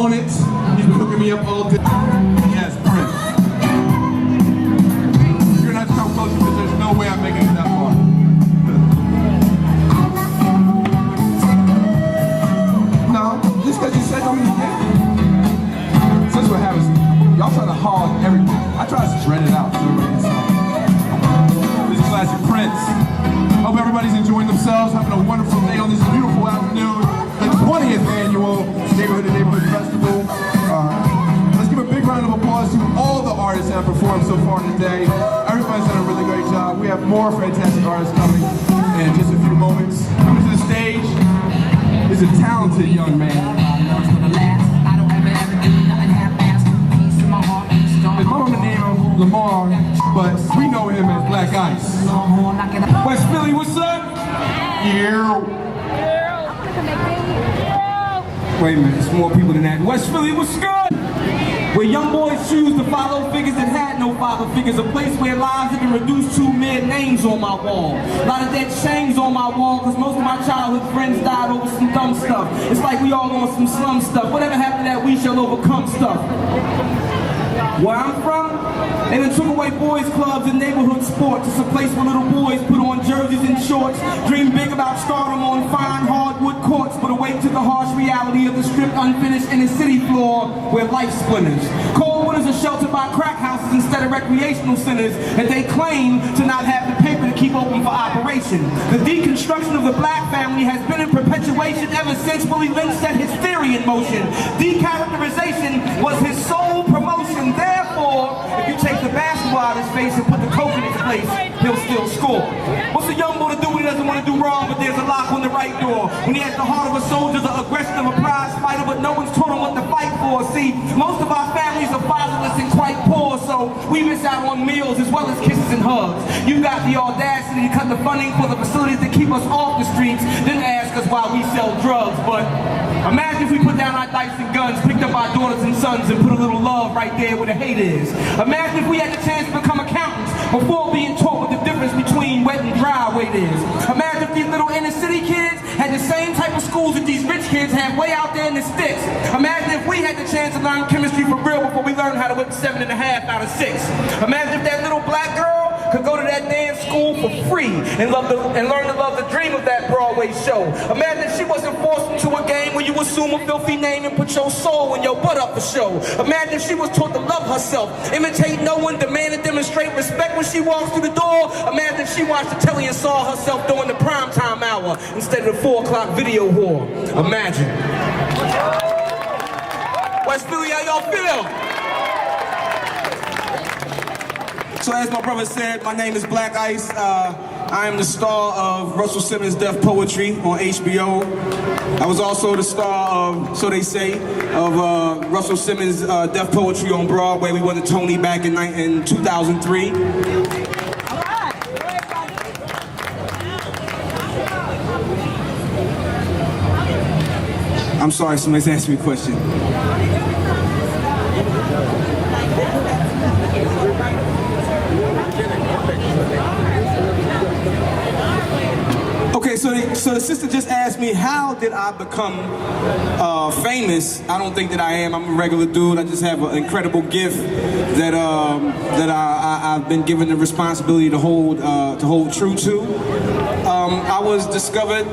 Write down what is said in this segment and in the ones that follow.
on it. He's been hooking me up all day. Yes, Prince. You're gonna have to come closer because there's no way I'm making it that far. No, just because you said don't mean you can't. So that's what happens. Y'all try to hog everything. I try to shred it out so everybody can see. This is classic Prince. Hope everybody's enjoying themselves, having a wonderful day on this beautiful afternoon. The 20th annual Neighborhood to Neighborhood Festival. Let's give a big round of applause to all the artists that have performed so far today. Everybody's done a really great job. We have more fantastic artists coming in just a few moments. Coming to the stage is a talented young man. His mom named Lamar, but we know him as Black Ice. West Philly, what's up? Yeah. Wait a minute, there's more people than that. West Philly, what's good? Where young boys choose to follow figures that had no father figures. A place where lives have been reduced to mere names on my wall. A lot of dead shames on my wall, because most of my childhood friends died over some dumb stuff. It's like we all on some slum stuff. Whatever happened to that we shall overcome stuff. Where I'm from, they done took away boys clubs and neighborhood sports. It's a place where little boys put on jerseys and shorts, dream big about stardom on fine hardwood courts, but awake to the harsh reality of the stripped, unfinished inner city floor where life splinters. Cold winters are sheltered by crack houses instead of recreational centers, and they claim to not have the paper to keep open for operation. The deconstruction of the black family has been in perpetuation ever since Willie Lynch set his theory in motion. Decharacterization was his sole promotion. Therefore, if you take the basketball out of his face and put the coke in his place, he'll still score. What's a young boy to do when he doesn't want to do wrong, but there's a lock on the right door? When he has the heart of a soldier, the aggression of a prize fighter, but no one's taught him what to fight for. See, most of our families are fatherless and quite poor, so we miss out on meals as well as kisses and hugs. You got the audacity to cut the funding for the facilities that keep us off the streets, then ask us why we sell drugs. But imagine if we put down our dice and guns, picked up our daughters and sons, and put a little love right there where the hate is. Imagine if we had the chance to become accountants before being taught what the difference between wet and dry weight is. Imagine if these little inner city kids had the same type of schools that these rich kids have way out there in the sticks. Imagine if we had the chance to learn chemistry for real before we learned how to whip 7.5 out of 6. Imagine if that little black girl could go to that dance school for free and learn to love the dream of that Broadway show. Imagine if she wasn't forced into a game where you assume a filthy name and put your soul and your butt up for show. Imagine if she was taught to love herself, imitate no one, demand and demonstrate respect when she walks through the door. Imagine if she watched the telly and saw herself during the primetime hour instead of the 4 o'clock video whore. Imagine. West Philly, how y'all feel? So as my brother said, my name is Black Ice. I am the star of Russell Simmons' Deaf Poetry on HBO. I was also the star of, so they say, of Russell Simmons' Deaf Poetry on Broadway. We won the Tony back in 2003. I'm sorry, somebody's asked me a question. Okay, so the sister just asked me, how did I become famous? I don't think that I am. I'm a regular dude. I just have an incredible gift that I've been given the responsibility to hold true to. I was discovered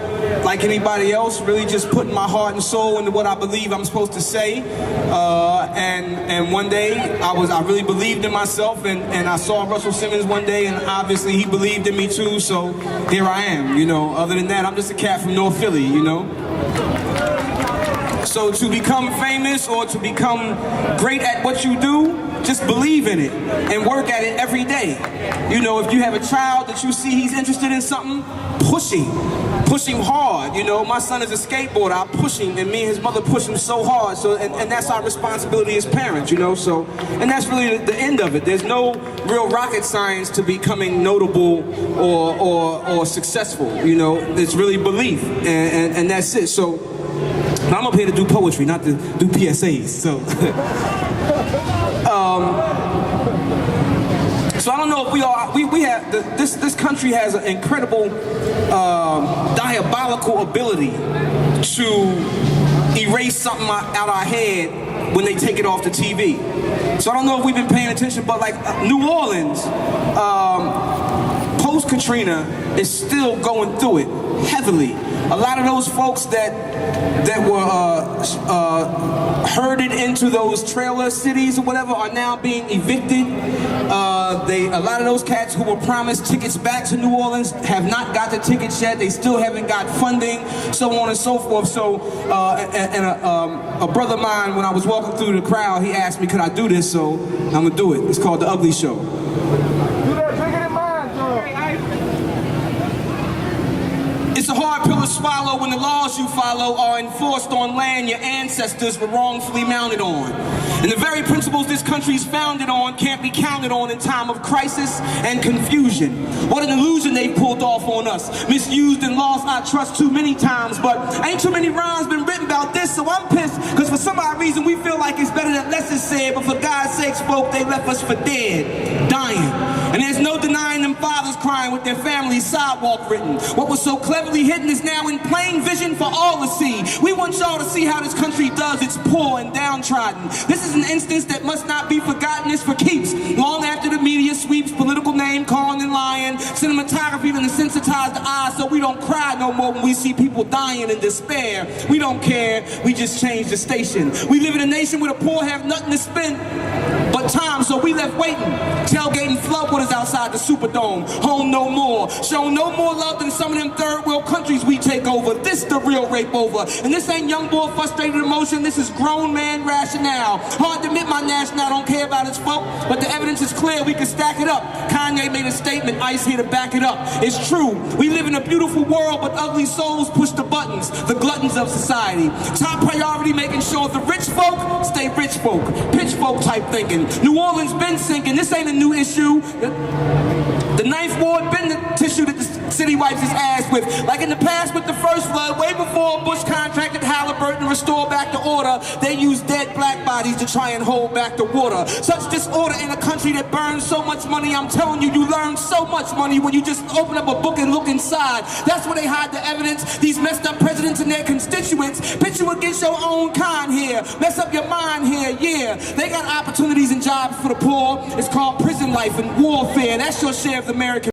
like anybody else, really just putting my heart and soul into what I believe I'm supposed to say. And one day I really believed in myself, and I saw Russell Simmons one day, and obviously he believed in me too, so here I am, you know. Other than that, I'm just a cat from North Philly, you know. So to become famous or to become great at what you do, just believe in it and work at it every day. You know, if you have a child that you see he's interested in something, push him hard. You know, my son is a skateboarder. I push him, and me and his mother push him so hard. So, and that's our responsibility as parents, you know. So, and that's really the end of it. There's no real rocket science to becoming notable or successful. You know, it's really belief, and that's it. So, I'm up here to do poetry, not to do PSAs. So. So I don't know if we have this country has an incredible diabolical ability to erase something out our head when they take it off the TV. So I don't know if we've been paying attention, but like New Orleans, post-Katrina is still going through it heavily. A lot of those folks that were herded into those trailer cities or whatever are now being evicted. A lot of those cats who were promised tickets back to New Orleans have not got the tickets yet. They still haven't got funding, so on and so forth. So, a brother of mine, when I was walking through the crowd, he asked me, could I do this? So I'm gonna do it. It's called The Ugly Show. Do that bigger than mine, Joe. It's a hard pill to swallow when the laws you follow are enforced on land your ancestors were wrongfully mounted on. And the very principles this country is founded on can't be counted on in time of crisis and confusion. What an illusion they pulled off on us. Misused and lost our trust too many times, but ain't too many rhymes been written about this, so I'm pissed, because for some odd reason we feel like it's better that less is said, but for God's sakes, folk, they left us for dead, dying. And there's no denying them fathers crying with their families sidewalk written. What was so cleverly hidden is now in plain vision for all to see. We want y'all to see how this country does its poor and downtrodden. This is an instance that must not be forgotten, it's for keeps. Long after the media sweeps political name calling and lying, cinematography to desensitize the eyes so we don't cry no more when we see people dying in despair. We don't care, we just change the station. We live in a nation where the poor have nothing to spend but time, so we left waiting. Tailgating floodwaters outside the Superdome. Home no more. Show no more love than some of them third world countries we take over. This the real rape over. And this ain't young boy frustrated emotion, this is grown man rationale. Hard to admit my national don't care about his folk, but the evidence is clear, we can stack it up. Kanye made a statement, Ice here to back it up. It's true, we live in a beautiful world, but ugly souls push the buttons, the gluttons of society. Top priority making sure the rich folk stay rich folk. Pitchfork type thinking. New Orleans been sinking, this ain't a new issue. The Ninth Ward been the tissue that the city wipes its ass with. Like in the past with the first flood, way before Bush contracted Halliburton to restore back the order, they used dead black bodies to try and hold back the water. Such disorder in a country that burns so much money, I'm telling you, you learn so much money when you just open up a book and look inside. That's where they hide the evidence. These messed up presidents and their constituents pit you against your own kind here. Mess up your mind here, yeah. They got opportunities and jobs for the poor. It's called prison life and warfare. That's your share of the American